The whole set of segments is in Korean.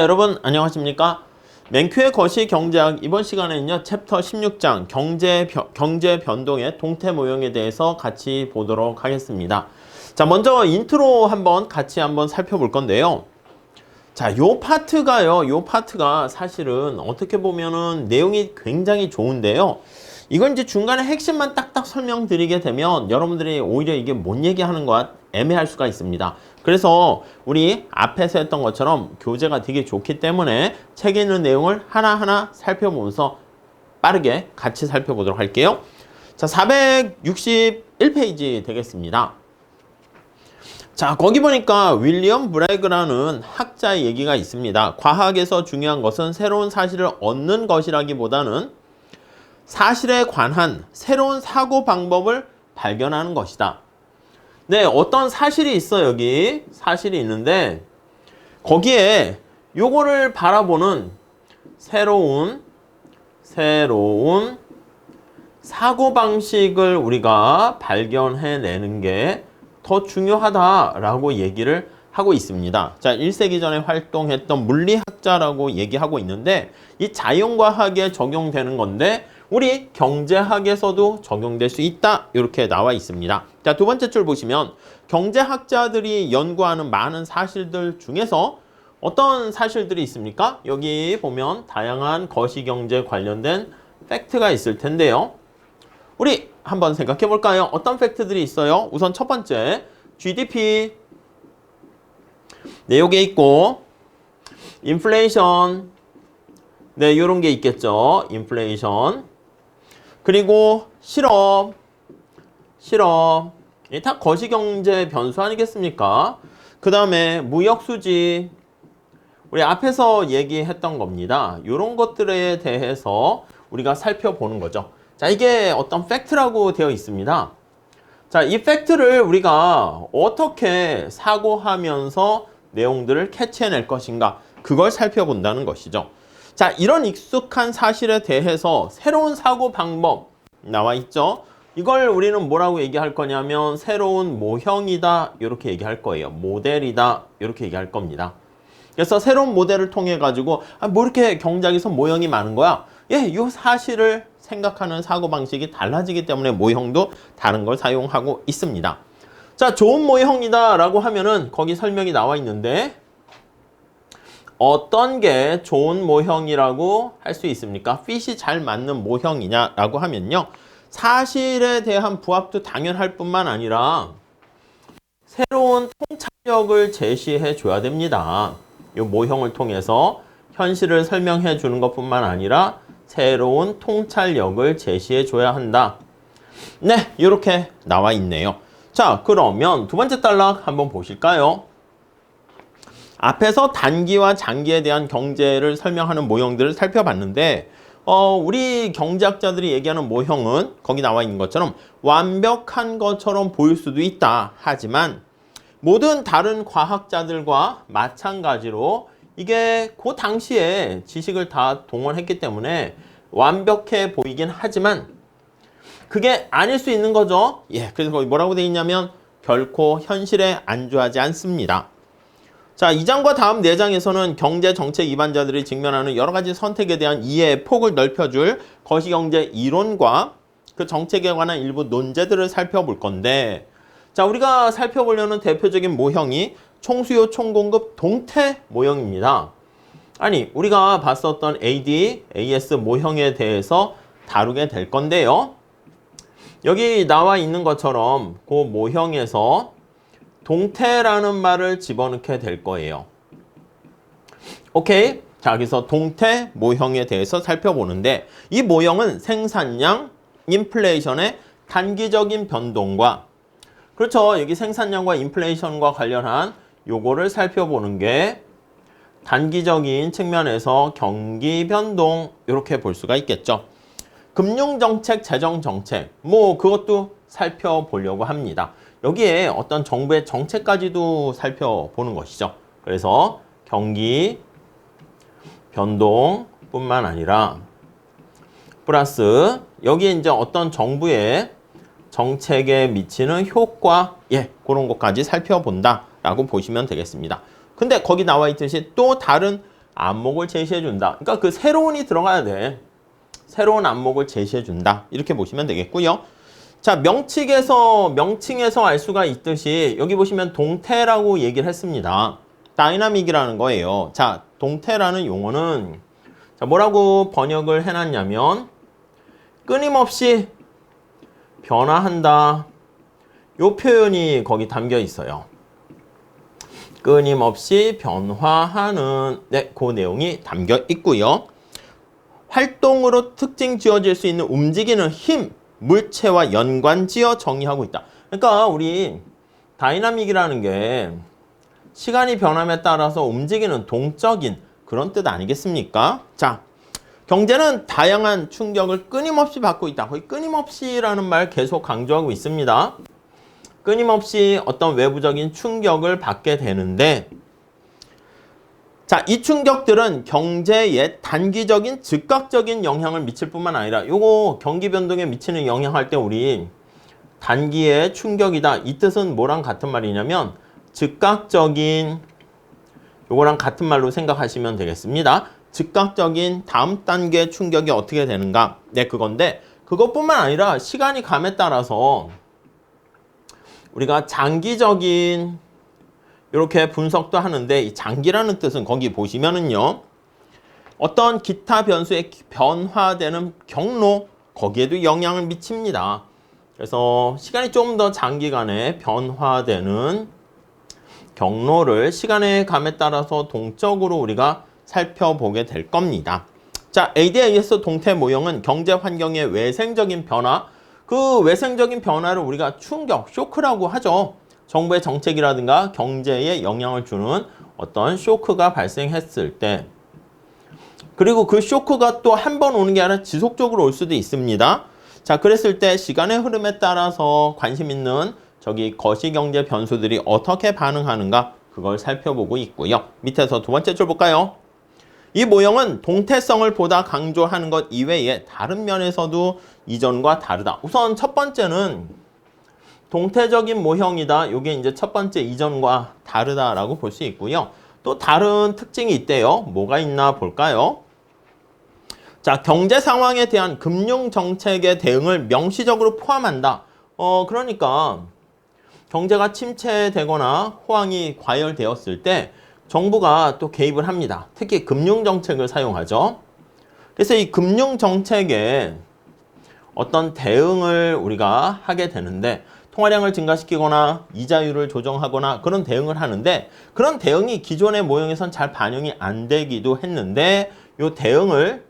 여러분 안녕하십니까? 맨큐의 거시 경제학 이번 시간에는요 챕터 16장 경제 변동의 동태 모형에 대해서 같이 보도록 하겠습니다. 자, 먼저 인트로 같이 살펴볼 건데요. 자, 요 파트가 사실은 어떻게 보면은 내용이 굉장히 좋은데요. 이건 이제 중간에 핵심만 딱딱 설명드리게 되면 여러분들이 오히려 이게 뭔 얘기하는 것 애매할 수가 있습니다. 그래서 우리 앞에서 했던 것처럼 교재가 되게 좋기 때문에 책에 있는 내용을 하나하나 살펴보면서 빠르게 같이 살펴보도록 할게요. 자, 461페이지 되겠습니다. 자, 거기 보니까 윌리엄 브래그라는 학자의 얘기가 있습니다. 과학에서 중요한 것은 새로운 사실을 얻는 것이라기보다는 사실에 관한 새로운 사고 방법을 발견하는 것이다. 네, 어떤 사실이 있어. 여기 사실이 있는데 거기에 요거를 바라보는 새로운 사고방식을 우리가 발견해내는 게 더 중요하다라고 얘기를 하고 있습니다. 자, 1세기 전에 활동했던 물리학자라고 얘기하고 있는데 이 자연과학에 적용되는 건데 우리 경제학에서도 적용될 수 있다. 이렇게 나와 있습니다. 자, 두 번째 줄 보시면 경제학자들이 연구하는 많은 사실들 중에서 어떤 사실들이 있습니까? 여기 보면 다양한 거시경제 관련된 팩트가 있을 텐데요. 우리 한번 생각해 볼까요? 어떤 팩트들이 있어요? 우선 첫 번째, GDP. 네, 요게 있고, 인플레이션. 네, 요런 게 있겠죠. 인플레이션. 그리고 실업. 이게 다 거시경제 변수 아니겠습니까? 그 다음에 무역수지. 우리 앞에서 얘기했던 겁니다. 요런 것들에 대해서 우리가 살펴보는 거죠. 자, 이게 어떤 팩트라고 되어 있습니다. 자, 이 팩트를 우리가 어떻게 사고하면서 내용들을 캐치해낼 것인가, 그걸 살펴본다는 것이죠. 자, 이런 익숙한 사실에 대해서 새로운 사고 방법 나와 있죠. 이걸 우리는 뭐라고 얘기할 거냐면 새로운 모형이다, 이렇게 얘기할 거예요. 모델이다, 이렇게 얘기할 겁니다. 그래서 새로운 모델을 통해 가지고 뭐 이렇게 경제학에서 모형이 많은 거야? 예, 이 사실을 생각하는 사고방식이 달라지기 때문에 모형도 다른 걸 사용하고 있습니다. 자, 좋은 모형이다 라고 하면은 거기 설명이 나와 있는데 어떤 게 좋은 모형이라고 할 수 있습니까? 핏이 잘 맞는 모형이냐 라고 하면요, 사실에 대한 부합도 당연할 뿐만 아니라 새로운 통찰력을 제시해 줘야 됩니다. 이 모형을 통해서 현실을 설명해 주는 것뿐만 아니라 새로운 통찰력을 제시해 줘야 한다. 네, 이렇게 나와 있네요. 자, 그러면 두 번째 단락 한번 보실까요? 앞에서 단기와 장기에 대한 경제를 설명하는 모형들을 살펴봤는데 우리 경제학자들이 얘기하는 모형은 거기 나와 있는 것처럼 완벽한 것처럼 보일 수도 있다. 하지만 모든 다른 과학자들과 마찬가지로 이게 그 당시에 지식을 다 동원했기 때문에 완벽해 보이긴 하지만 그게 아닐 수 있는 거죠. 예, 그래서 거기 뭐라고 되어 있냐면 결코 현실에 안주하지 않습니다. 자, 2장과 다음 4장에서는 경제 정책 입안자들이 직면하는 여러 가지 선택에 대한 이해의 폭을 넓혀줄 거시경제 이론과 그 정책에 관한 일부 논제들을 살펴볼 건데, 자, 우리가 살펴보려는 대표적인 모형이 총수요 총공급 동태 모형입니다. 아니, 우리가 봤었던 AS 모형에 대해서 다루게 될 건데요. 여기 나와 있는 것처럼 그 모형에서 동태라는 말을 집어넣게 될 거예요. 오케이? 자, 여기서 동태 모형에 대해서 살펴보는데 이 모형은 생산량, 인플레이션의 단기적인 변동과, 그렇죠, 여기 생산량과 인플레이션과 관련한 요거를 살펴보는 게 단기적인 측면에서 경기 변동, 이렇게 볼 수가 있겠죠. 금융정책, 재정정책, 뭐 그것도 살펴보려고 합니다. 여기에 어떤 정부의 정책까지도 살펴보는 것이죠. 그래서 경기 변동뿐만 아니라 플러스 여기에 이제 어떤 정부의 정책에 미치는 효과, 예, 그런 것까지 살펴본다라고 보시면 되겠습니다. 근데 거기 나와 있듯이 또 다른 안목을 제시해준다. 그러니까 그 새로운이 들어가야 돼. 새로운 안목을 제시해준다. 이렇게 보시면 되겠고요. 자, 명칭에서 알 수가 있듯이 여기 보시면 동태라고 얘기를 했습니다. 다이나믹이라는 거예요. 자, 동태라는 용어는 자, 뭐라고 번역을 해놨냐면 끊임없이 변화한다. 요 표현이 거기 담겨 있어요. 끊임없이 변화하는 그 내용이 담겨 있고요. 활동으로 특징 지어질 수 있는 움직이는 힘, 물체와 연관지어 정의하고 있다. 그러니까 우리 다이나믹이라는 게 시간이 변함에 따라서 움직이는 동적인 그런 뜻 아니겠습니까? 자, 경제는 다양한 충격을 끊임없이 받고 있다. 거의 끊임없이라는 말 계속 강조하고 있습니다. 끊임없이 어떤 외부적인 충격을 받게 되는데 자, 이 충격들은 경제에 단기적인 즉각적인 영향을 미칠 뿐만 아니라 요거 경기 변동에 미치는 영향할 때 우리 단기의 충격이다. 이 뜻은 뭐랑 같은 말이냐면 즉각적인 요거랑 같은 말로 생각하시면 되겠습니다. 즉각적인 다음 단계 충격이 어떻게 되는가? 네, 그건데 그것뿐만 아니라 시간이 감에 따라서 우리가 장기적인 이렇게 분석도 하는데 이 장기라는 뜻은 거기 보시면은요. 어떤 기타 변수의 변화되는 경로 거기에도 영향을 미칩니다. 그래서 시간이 좀 더 장기간에 변화되는 경로를 시간의 감에 따라서 동적으로 우리가 살펴보게 될 겁니다. 자, ADAS 동태 모형은 경제 환경의 외생적인 변화, 그 외생적인 변화를 우리가 충격, 쇼크라고 하죠. 정부의 정책이라든가 경제에 영향을 주는 어떤 쇼크가 발생했을 때 그리고 그 쇼크가 또 한 번 오는 게 아니라 지속적으로 올 수도 있습니다. 자, 그랬을 때 시간의 흐름에 따라서 관심 있는 저기 거시경제 변수들이 어떻게 반응하는가 그걸 살펴보고 있고요. 밑에서 두 번째 줄 볼까요? 이 모형은 동태성을 보다 강조하는 것 이외에 다른 면에서도 이전과 다르다. 우선 첫 번째는 동태적인 모형이다. 이게 이제 첫 번째 이전과 다르다라고 볼 수 있고요. 또 다른 특징이 있대요. 뭐가 있나 볼까요? 자, 경제 상황에 대한 금융 정책의 대응을 명시적으로 포함한다. 그러니까 경제가 침체되거나 호황이 과열되었을 때 정부가 또 개입을 합니다. 특히 금융 정책을 사용하죠. 그래서 이 금융 정책에 어떤 대응을 우리가 하게 되는데 통화량을 증가시키거나 이자율을 조정하거나 그런 대응을 하는데 그런 대응이 기존의 모형에선 잘 반영이 안 되기도 했는데 이 대응을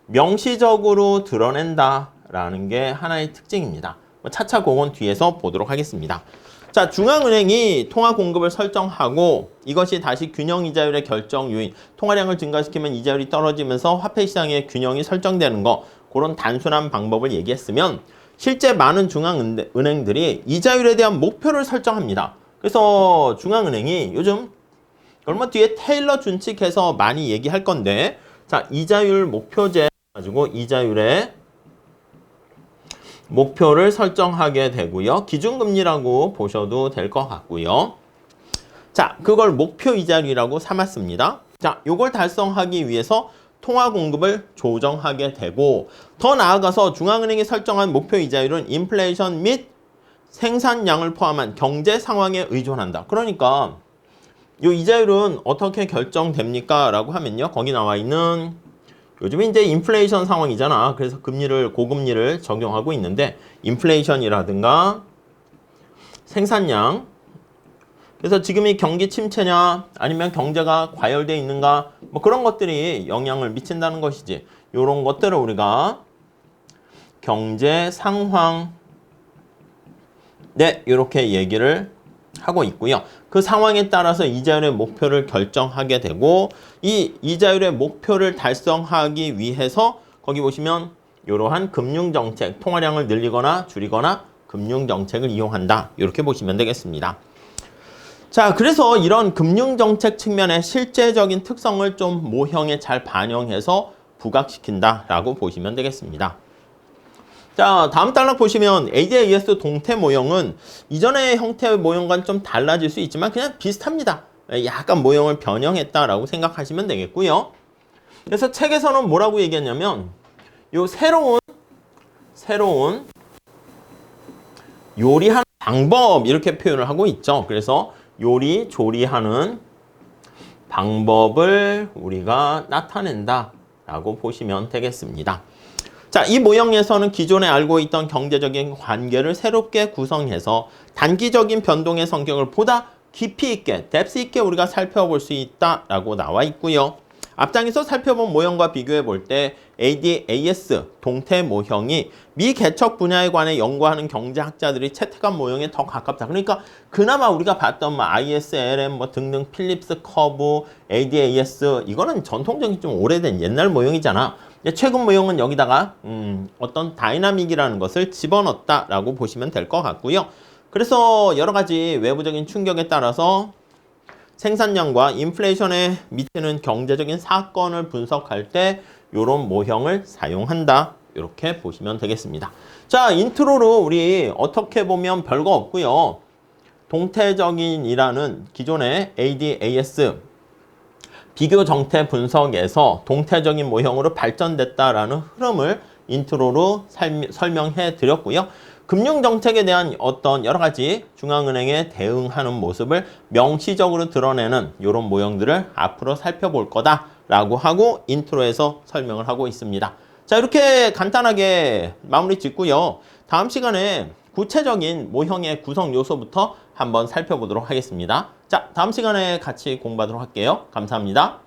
명시적으로 드러낸다라는 게 하나의 특징입니다. 차차 그건 뒤에서 보도록 하겠습니다. 자, 중앙은행이 통화 공급을 설정하고 이것이 다시 균형 이자율의 결정 요인, 통화량을 증가시키면 이자율이 떨어지면서 화폐 시장의 균형이 설정되는 거 그런 단순한 방법을 얘기했으면 실제 많은 중앙은행들이 이자율에 대한 목표를 설정합니다. 그래서 중앙은행이 요즘 얼마 뒤에 테일러 준칙해서 많이 얘기할 건데 자, 이자율 목표제 가지고 이자율의 목표를 설정하게 되고요. 기준금리라고 보셔도 될 것 같고요. 자, 그걸 목표 이자율이라고 삼았습니다. 자, 요걸 달성하기 위해서 통화 공급을 조정하게 되고 더 나아가서 중앙은행이 설정한 목표 이자율은 인플레이션 및 생산량을 포함한 경제 상황에 의존한다. 그러니까 이 이자율은 어떻게 결정됩니까? 라고 하면요. 거기 나와 있는 요즘 이제 인플레이션 상황이잖아. 그래서 고금리를 적용하고 있는데 인플레이션이라든가 생산량 그래서 지금이 경기 침체냐 아니면 경제가 과열되어 있는가 뭐 그런 것들이 영향을 미친다는 것이지. 이런 것들을 우리가 경제 상황 이렇게 얘기를 하고 있고요. 그 상황에 따라서 이자율의 목표를 결정하게 되고 이 이자율의 목표를 달성하기 위해서 거기 보시면 이러한 금융정책, 통화량을 늘리거나 줄이거나 금융정책을 이용한다. 이렇게 보시면 되겠습니다. 자, 그래서 이런 금융정책 측면의 실제적인 특성을 좀 모형에 잘 반영해서 부각시킨다라고 보시면 되겠습니다. 자, 다음 단락 보시면 ADAS 동태 모형은 이전의 형태 모형과는 좀 달라질 수 있지만 그냥 비슷합니다. 약간 모형을 변형했다라고 생각하시면 되겠고요. 그래서 책에서는 뭐라고 얘기했냐면 요 새로운 요리하는 방법 이렇게 표현을 하고 있죠. 그래서 조리하는 방법을 우리가 나타낸다 라고 보시면 되겠습니다. 자, 이 모형에서는 기존에 알고 있던 경제적인 관계를 새롭게 구성해서 단기적인 변동의 성격을 보다 깊이 있게, 뎁스 있게 우리가 살펴볼 수 있다라고 나와 있고요. 앞장에서 살펴본 모형과 비교해 볼 때 ADAS, 동태 모형이 미 개척 분야에 관해 연구하는 경제학자들이 채택한 모형에 더 가깝다. 그러니까 그나마 우리가 봤던 ISLM 등등 필립스 커브, ADAS 이거는 전통적인 좀 오래된 옛날 모형이잖아. 최근 모형은 여기다가 어떤 다이나믹이라는 것을 집어넣었다라고 보시면 될 것 같고요. 그래서 여러 가지 외부적인 충격에 따라서 생산량과 인플레이션에 미치는 경제적인 사건을 분석할 때 이런 모형을 사용한다. 이렇게 보시면 되겠습니다. 자, 인트로로 우리 어떻게 보면 별거 없고요. 동태적인이라는 기존의 ADAS 비교 정태 분석에서 동태적인 모형으로 발전됐다라는 흐름을 인트로로 설명해 드렸고요. 금융정책에 대한 어떤 여러 가지 중앙은행에 대응하는 모습을 명시적으로 드러내는 이런 모형들을 앞으로 살펴볼 거다라고 하고 인트로에서 설명을 하고 있습니다. 자, 이렇게 간단하게 마무리 짓고요. 다음 시간에 구체적인 모형의 구성 요소부터 한번 살펴보도록 하겠습니다. 자, 다음 시간에 같이 공부하도록 할게요. 감사합니다.